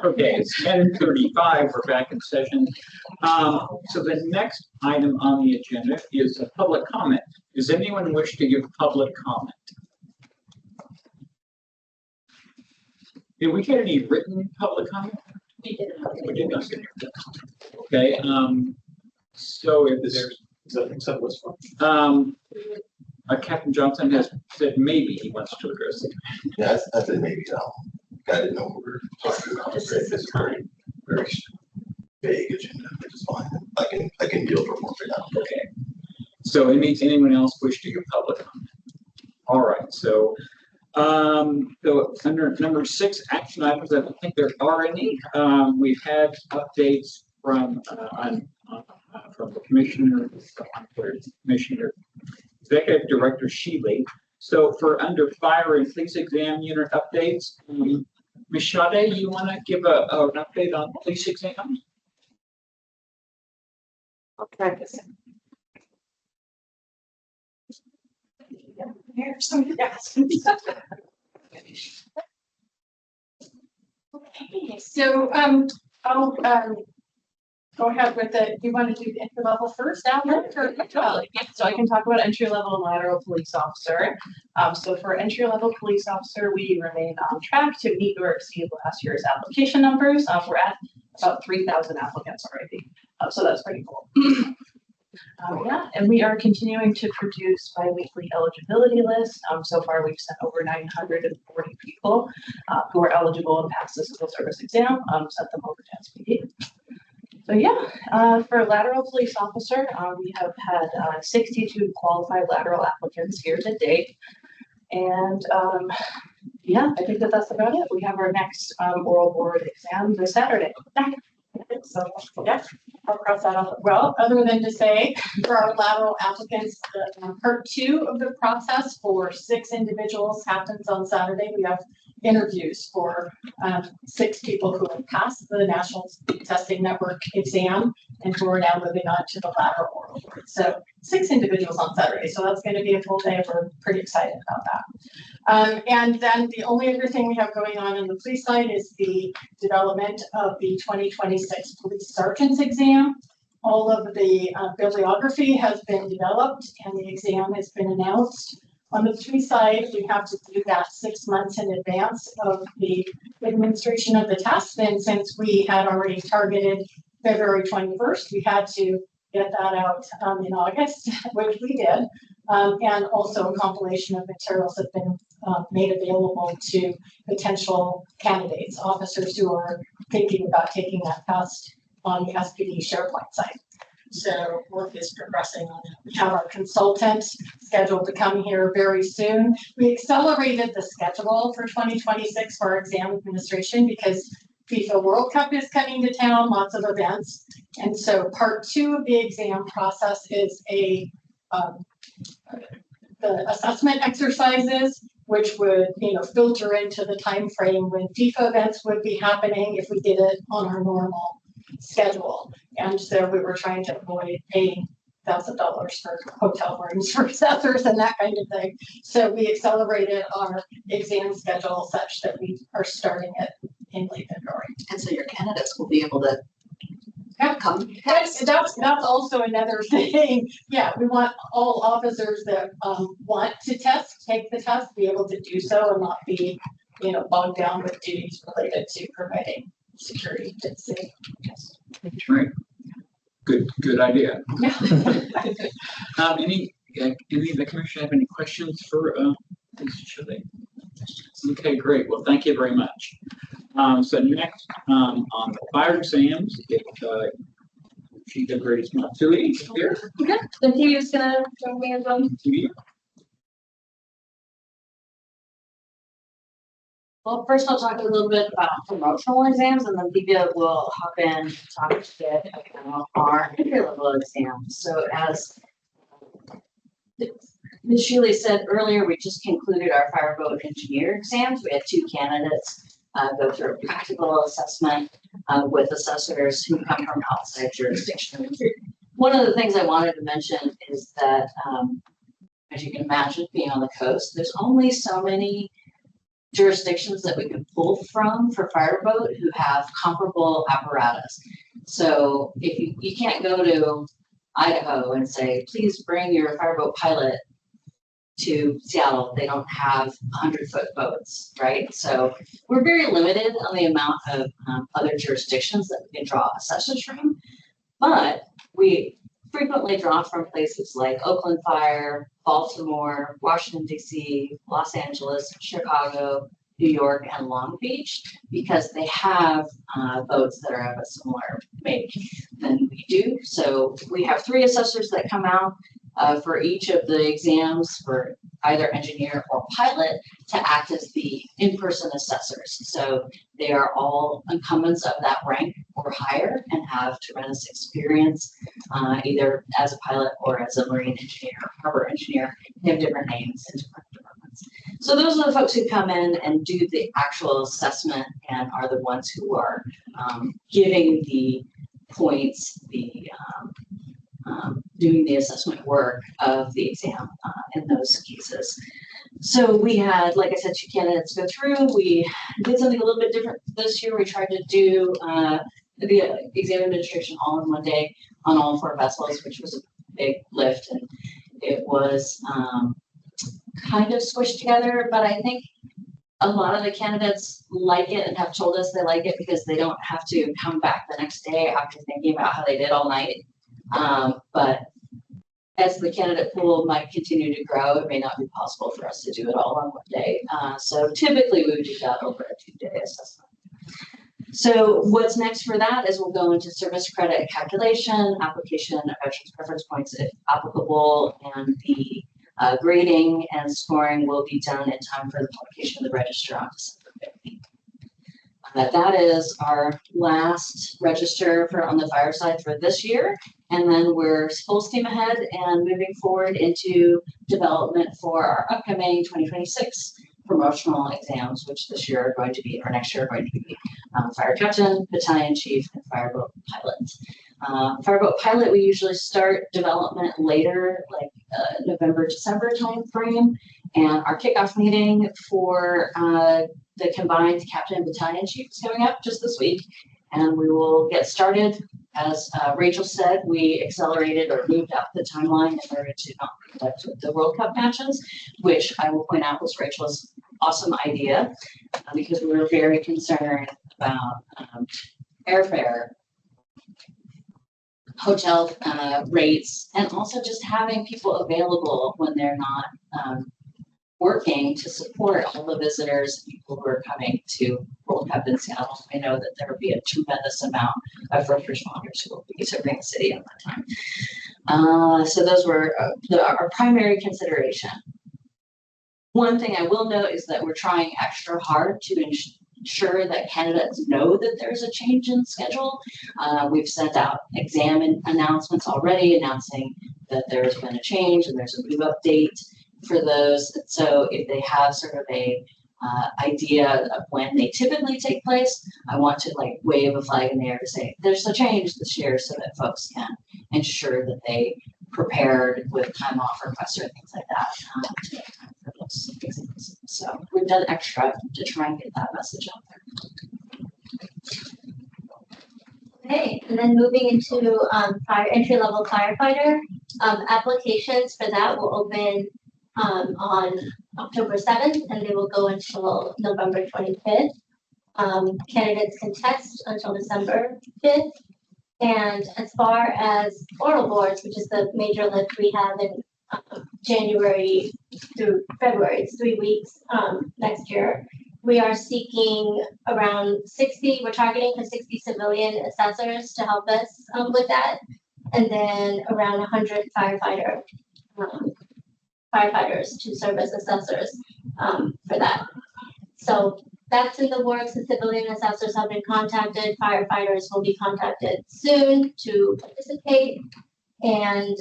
Okay, it's 10:35. We're back in session. So the next item on the agenda is a public comment. Does anyone wish to give public comment? Did we get any written public comment? We did. We did not get it. Okay, so if there's, Captain Johnson has said maybe he wants to address it. Yeah, I said maybe no. I didn't know what we were talking about. It's very, very vague agenda, which is fine. I can deal for more for now. Okay. So anyone else wish to give public comment? All right, so under number 6, action items, I don't think there are any. We've had updates from the commissioner, executive director Shealy. So for under fire and police exam unit updates, Ms. Sade, you want to give an update on police exams? Okay. Okay, so I'll go ahead with it. Do you want to do the entry level first, Alan? So I can talk about entry level and lateral police officer. So for entry level police officer, we remain on track to meet or exceed last year's application numbers. We're at about 3,000 applicants already. So that's pretty cool. Yeah, and we are continuing to produce bi-weekly eligibility lists. So far, we've sent over 940 people who are eligible and passed the civil service exam, sent them over to SPD. So yeah, for lateral police officer, we have had 62 qualified lateral applicants here to date. And yeah, I think that's about it. We have our next oral board exam this Saturday. So yeah, I'll cross that off. Well, other than to say, for our lateral applicants, part 2 of the process for 6 individuals happens on Saturday. We have interviews for 6 people who have passed the National Testing Network exam and who are now moving on to the lateral oral board. So 6 individuals on Saturday. So that's going to be a full day. We're pretty excited about that. And then the only other thing we have going on the police side is the development of the 2026 police sergeant's exam. All of the bibliography has been developed and the exam has been announced. On the police side, we have to do that 6 months in advance of the administration of the test. And since we had already targeted February 21st, we had to get that out in August, which we did. And also a compilation of materials have been made available to potential candidates, officers who are thinking about taking that test on the SPD SharePoint site. So work is progressing on it. We have our consultant scheduled to come here very soon. We accelerated the schedule for 2026 for our exam administration because FIFA World Cup is coming to town, lots of events. And so part 2 of the exam process is the assessment exercises, which would filter into the time frame when FIFA events would be happening if we did it on our normal schedule. And so we were trying to avoid paying $1,000 for hotel rooms for assessors and that kind of thing. So we accelerated our exam schedule such that we are starting it in late February. And so your candidates will be able to come. That's also another thing. Yeah, we want all officers that want to take the test, be able to do so and not be, bogged down with duties related to providing security to the city. Yes. Right. Good idea. Yeah. Any of the commission have any questions for Shirley? Okay, great. Well, thank you very much. So next on the fire exams, Chief of Grades Matsui here. Okay, then he is gonna join me as well. Well, first I'll talk a little bit about promotional exams, and then Divya will hop in and talk a bit about our entry-level exams. So as Ms. Shealy said earlier, we just concluded our fireboat engineer exams. We had 2 candidates go through a practical assessment with assessors who come from outside jurisdictions. One of the things I wanted to mention is that, as you can imagine, being on the coast, there's only so many jurisdictions that we can pull from for fireboat who have comparable apparatus. So if you can't go to Idaho and say, please bring your fireboat pilot to Seattle. They don't have 100-foot boats, right? So we're very limited on the amount of other jurisdictions that we can draw assessors from, but we frequently draw from places like Oakland Fire, Baltimore, Washington, D.C., Los Angeles, Chicago, New York, and Long Beach, because they have boats that are of a similar make than we do. So we have 3 assessors that come out for each of the exams for either engineer or pilot to act as the in-person assessors. So they are all incumbents of that rank or higher and have tremendous experience either as a pilot or as a marine engineer or harbor engineer. They have different names in different departments. So those are the folks who come in and do the actual assessment and are the ones who are giving the points, doing the assessment work of the exam in those cases. So we had, like I said, 2 candidates go through. We did something a little bit different this year. We tried to do the exam administration all in one day on all 4 vessels, which was a big lift, and it was kind of squished together, but I think a lot of the candidates like it and have told us they like it because they don't have to come back the next day after thinking about how they did all night. But as the candidate pool might continue to grow, it may not be possible for us to do it all on one day. So typically we would do that over a 2-day assessment. So what's next for that is we'll go into service credit calculation, application of veterans preference points if applicable, and the grading and scoring will be done in time for the publication of the register on December 15th. That is our last register on the fire side for this year. And then we're full steam ahead and moving forward into development for our upcoming 2026 promotional exams, which this year are going to be, or next year are going to be fire captain, battalion chief, and fireboat pilot. Fireboat pilot, we usually start development later, like November, December timeframe. And our kickoff meeting for the combined captain and battalion chief is coming up just this week. And we will get started. As Rachel said, we accelerated or moved out the timeline in order to not conduct the World Cup matches, which I will point out was Rachel's awesome idea because we were very concerned about airfare, hotel rates, and also just having people available when they're not working to support all the visitors, people who are coming to World Cup in Seattle. I know that there will be a tremendous amount of first responders who will be serving the city at that time. So those were our primary consideration. One thing I will note is that we're trying extra hard to ensure that candidates know that there's a change in schedule. We've sent out exam announcements already announcing that there's been a change and there's a move up date for those. So if they have sort of a idea of when they typically take place, I want to like wave a flag in the air to say there's a change this year so that folks can ensure that they prepared with time off requests or things like that to make time for those exams. So we've done extra to try and get that message out there. Okay, and then moving into entry-level firefighter, applications for that will open on October 7th, and they will go until November 25th. Candidates can test until December 5th. And as far as oral boards, which is the major lift we have in January through February, it's 3 weeks next year, we are seeking around 60, we're targeting for 60 civilian assessors to help us with that. And then around 100 firefighters to serve as assessors for that. So that's in the works. The civilian assessors have been contacted. Firefighters will be contacted soon to participate. And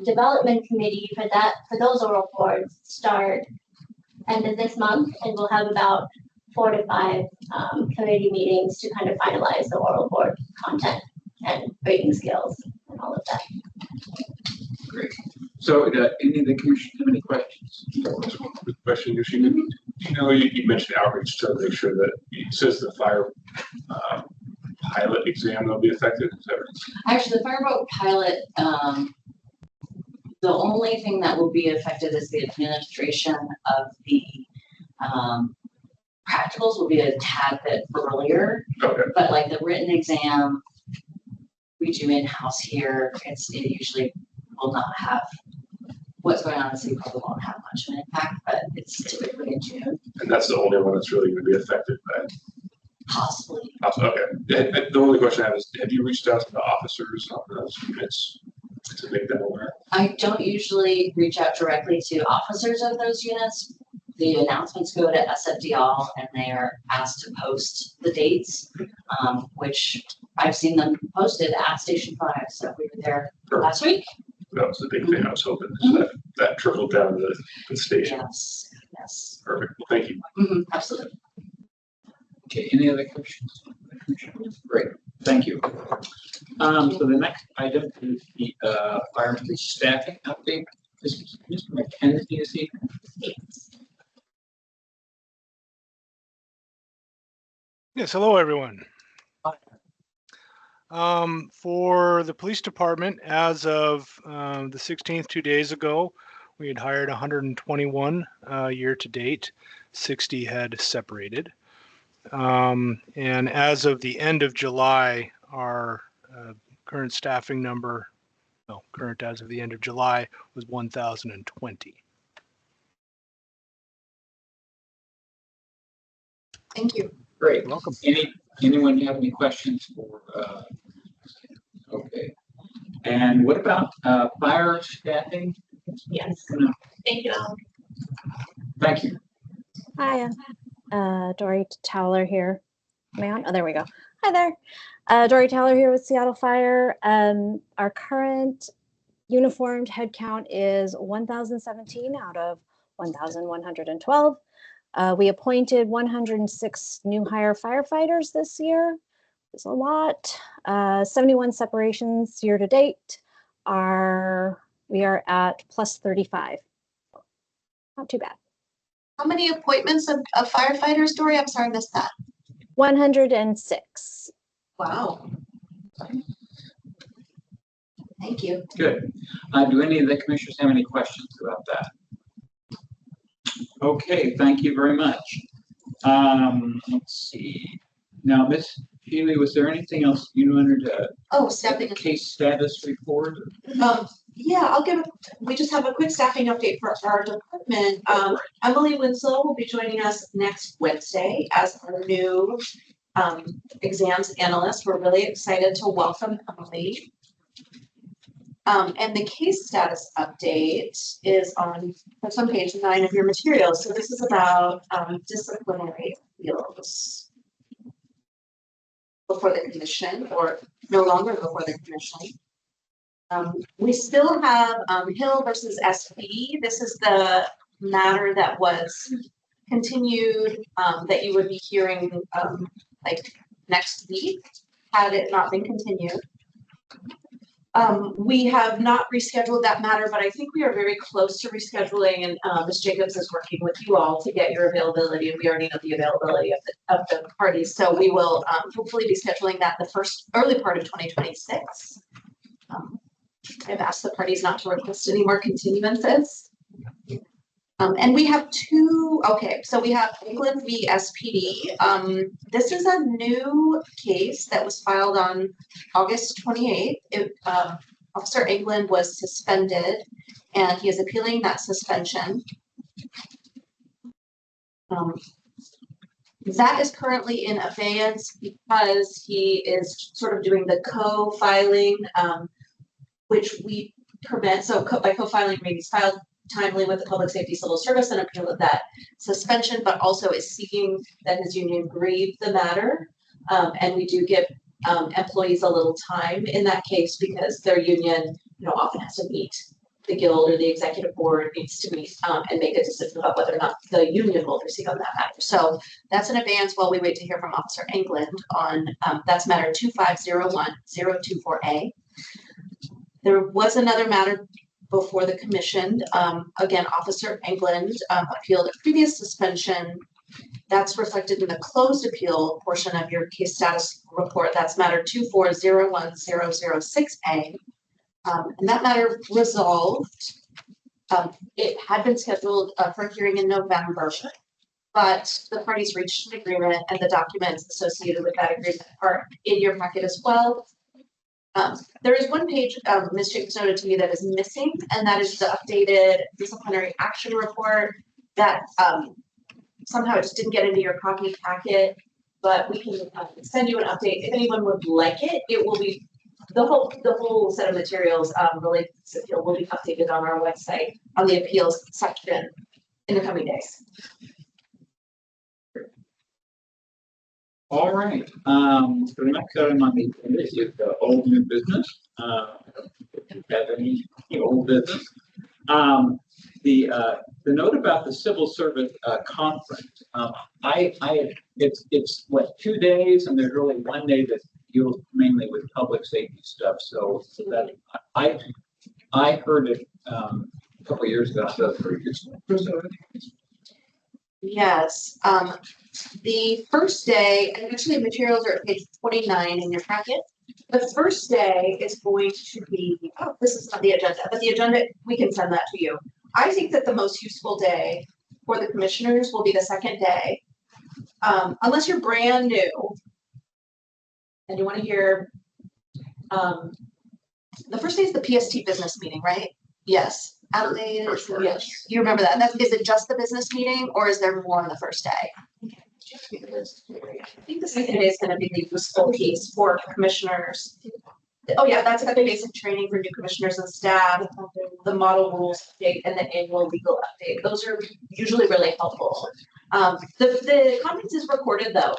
development committee for those oral boards start end of this month, and we'll have about 4 to 5 committee meetings to kind of finalize the oral board content and grading skills and all of that. Great. So, any of the commissioners have any questions? Just one quick question, you mentioned outreach to make sure that it says the fire pilot exam will be affected. Is that right? Actually, the fireboat pilot, the only thing that will be affected is the administration of the practicals will be a tad bit earlier, Okay. but like the written exam we do in-house here, it usually will not have what's going on in the city probably won't have much of an impact, but it's typically in June. And that's the only one that's really going to be affected by. Possibly. Okay. The only question I have is, have you reached out to the officers on those units to make them aware? I don't usually reach out directly to officers of those units. The announcements go to SFDL and they are asked to post the dates, which I've seen them posted at Station 5. So we were there last week. That was the big thing I was hoping, that trickled down to the station. Yes, yes. Perfect. Well, thank you. Absolutely. Okay, any other questions? Great, thank you. So the next item is the fire and police staffing update. This is Mr. McKenzie this evening. Yes, hello, everyone. For the police department, as of the 16th, 2 days ago, we had hired 121 year to date, 60 had separated. And as of the end of July, our current staffing number, current as of the end of July, was 1,020. Thank you. Great. Welcome. Anyone have any questions for? Okay. And what about fire staffing? Yes. Thank you, Alan. Thank you. Hi, Dory Towler here. Am I on? Oh, there we go. Hi there. Dory Towler here with Seattle Fire. Our current uniformed head count is 1,017 out of 1,112. We appointed 106 new hire firefighters this year. It's a lot. 71 separations year to date. We are at plus 35. Not too bad. How many appointments of firefighters, Dory? I'm sorry, I missed that. 106. Wow. Thank you. Good. Do any of the commissioners have any questions about that? Okay, thank you very much. Let's see. Now, Ms. Healy, was there anything else you wanted to? Oh, staffing. Case status report? Yeah, we just have a quick staffing update for our department. Emily Winslow will be joining us next Wednesday as our new exams analyst. We're really excited to welcome Emily. And the case status update is that's on page 9 of your materials. So this is about disciplinary appeals before the commission, or no longer before the commission. We still have Hill versus SPD. This is the matter that was continued that you would be hearing like next week had it not been continued. We have not rescheduled that matter, but I think we are very close to rescheduling, and Ms. Jacobs is working with you all to get your availability, and we already know the availability of the parties. So we will hopefully be scheduling that the early part of 2026. I've asked the parties not to request any more continuances. And we have so we have England v. SPD. This is a new case that was filed on August 28th. Officer England was suspended and he is appealing that suspension. That is currently in abeyance because he is sort of doing the co-filing, which we prevent. So by co-filing, he's filed timely with the Public Safety Civil Service and appeal of that suspension, but also is seeking that his union grieve the matter. And we do give employees a little time in that case because their union, often has to meet. The guild or the executive board needs to meet and make a decision about whether or not the union will proceed on that matter. So that's in advance while we wait to hear from Officer England on that's matter 2501024A. There was another matter before the commission. Again, Officer England appealed a previous suspension. That's reflected in the closed appeal portion of your case status report. That's matter 2401006A. And that matter resolved. It had been scheduled for hearing in November, but the parties reached an agreement and the documents associated with that agreement are in your packet as well. There is one page, Ms. Jacobs noted to me, that is missing, and that is the updated disciplinary action report that somehow it just didn't get into your copy packet, but we can send you an update. If anyone would like it, it will be, the whole set of materials related to this appeal will be updated on our website on the appeals section in the coming days. All right, so the next item on the agenda is the old new business. If you have any old business. The note about the civil service conference, it's what, 2 days, and there's really 1 day that deals mainly with public safety stuff. So that I heard it a couple of years ago, so that's pretty good. Yes, the first day, and actually materials are at page 29 in your packet. The first day is going to be, oh, this is not the agenda, but the agenda, we can send that to you. I think that the most useful day for the commissioners will be the second day. Unless you're brand new and you want to hear, the first day is the PST business meeting, right? Yes. Adelaide, yes, you remember that. Is it just the business meeting or is there more on the first day? I think the second day is going to be the useful piece for commissioners. Oh yeah, that's the basic training for new commissioners and staff, the model rules update, and the annual legal update. Those are usually really helpful. The conference is recorded though.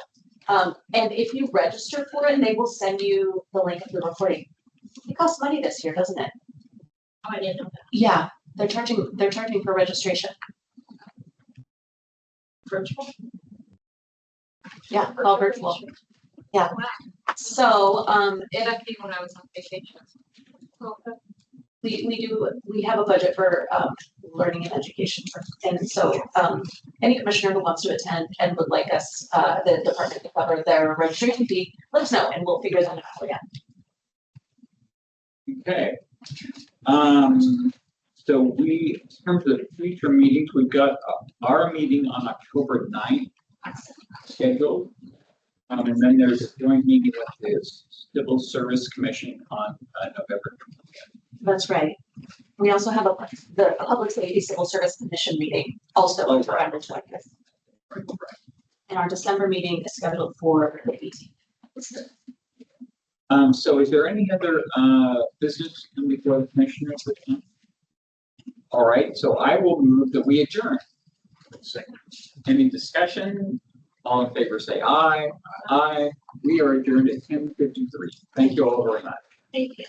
And if you register for it, they will send you the link of the recording. It costs money this year, doesn't it? Oh, I didn't know that. Yeah, they're charging for registration. Virtual? Yeah, all virtual. Yeah. So, It actually when I was on vacation. we have a budget for learning and education. And so any commissioner who wants to attend and would like us, the department to cover their registration fee, let us know and we'll figure that out for you. Okay. So we, in terms of future meetings, we've got our meeting on October 9th scheduled. And then there's a joint meeting with the Civil Service Commission on November 20th. That's right. We also have the Public Safety Civil Service Commission meeting also on November 20th. And our December meeting is scheduled for the 18th. So is there any other business before the commissioners this time? All right, so I will move that we adjourn. Any discussion? All in favor, say aye. Aye. We are adjourned at 10:53. Thank you all very much. Thank you.